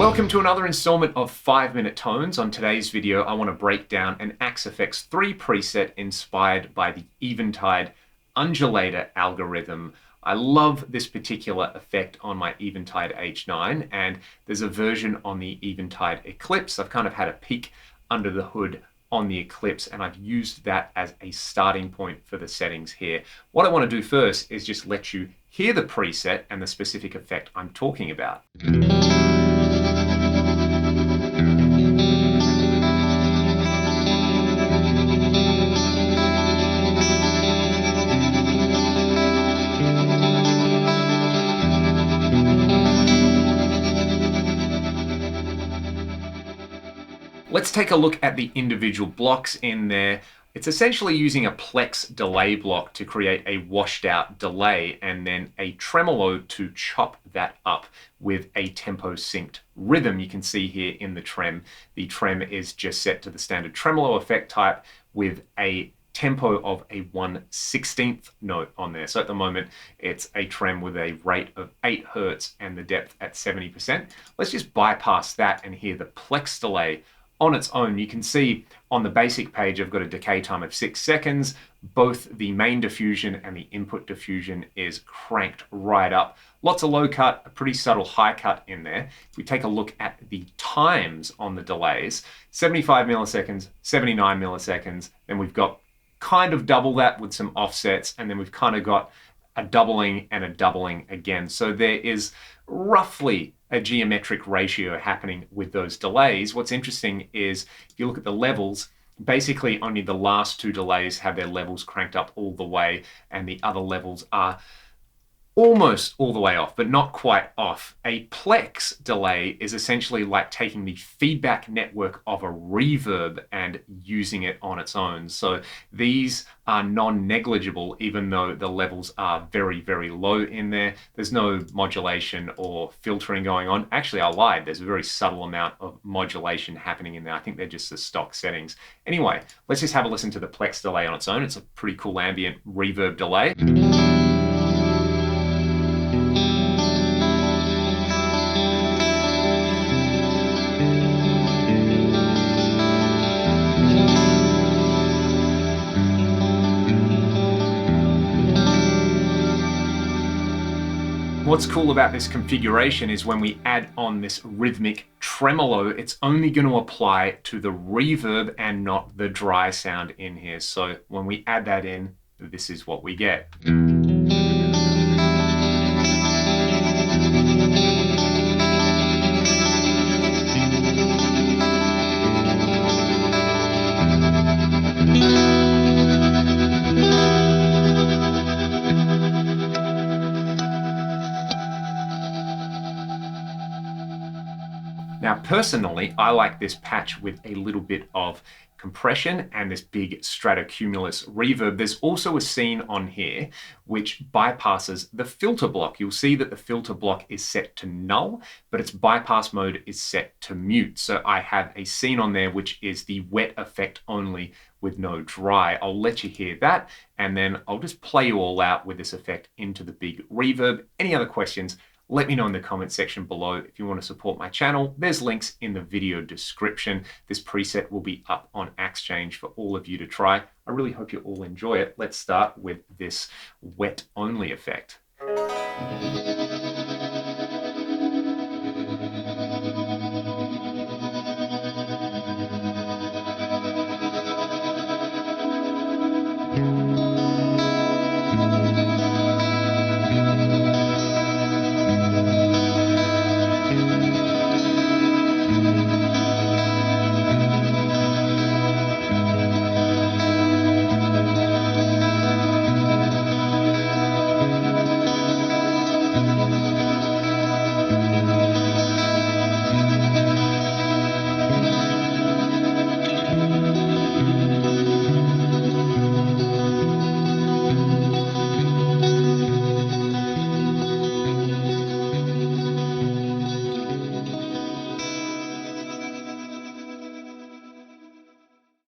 Welcome to another installment of 5-Minute Tones. On today's video, I want to break down an FX3 preset inspired by the Eventide undulator algorithm. I love this particular effect on my Eventide H9, and there's a version on the Eventide Eclipse. I've kind of had a peek under the hood on the Eclipse, and I've used that as a starting point for the settings here. What I want to do first is just let you hear the preset and the specific effect I'm talking about. Let's take a look at the individual blocks in there. It's essentially using a plex delay block to create a washed out delay and then a tremolo to chop that up with a tempo synced rhythm. You can see here in the trem is just set to the standard tremolo effect type with a tempo of a 1/16th note on there. So at the moment, it's a trem with a rate of 8 Hertz and the depth at 70%. Let's just bypass that and hear the plex delay on its own. You can see on the basic page, I've got a decay time of 6 seconds. Both the main diffusion and the input diffusion is cranked right up. Lots of low cut, a pretty subtle high cut in there. If we take a look at the times on the delays, 75 milliseconds, 79 milliseconds, then we've got kind of double that with some offsets, and then we've kind of got a doubling and a doubling again. So there is roughly a geometric ratio happening with those delays. What's interesting is if you look at the levels, basically only the last two delays have their levels cranked up all the way, and the other levels are almost all the way off, but not quite off. A plex delay is essentially like taking the feedback network of a reverb and using it on its own. So these are non-negligible, even though the levels are very, very low in there. There's no modulation or filtering going on. Actually, I lied. There's a very subtle amount of modulation happening in there. I think they're just the stock settings. Anyway, let's just have a listen to the plex delay on its own. It's a pretty cool ambient reverb delay. What's cool about this configuration is when we add on this rhythmic tremolo, it's only going to apply to the reverb and not the dry sound in here. So when we add that in, this is what we get. Now, personally, I like this patch with a little bit of compression and this big stratocumulus reverb. There's also a scene on here which bypasses the filter block. You'll see that the filter block is set to null, but its bypass mode is set to mute. So I have a scene on there which is the wet effect only with no dry. I'll let you hear that, and then I'll just play you all out with this effect into the big reverb. Any other questions? Let me know in the comment section below. If you want to support my channel, there's links in the video description. This preset will be up on Exchange for all of you to try. I really hope you all enjoy it. Let's start with this wet only effect.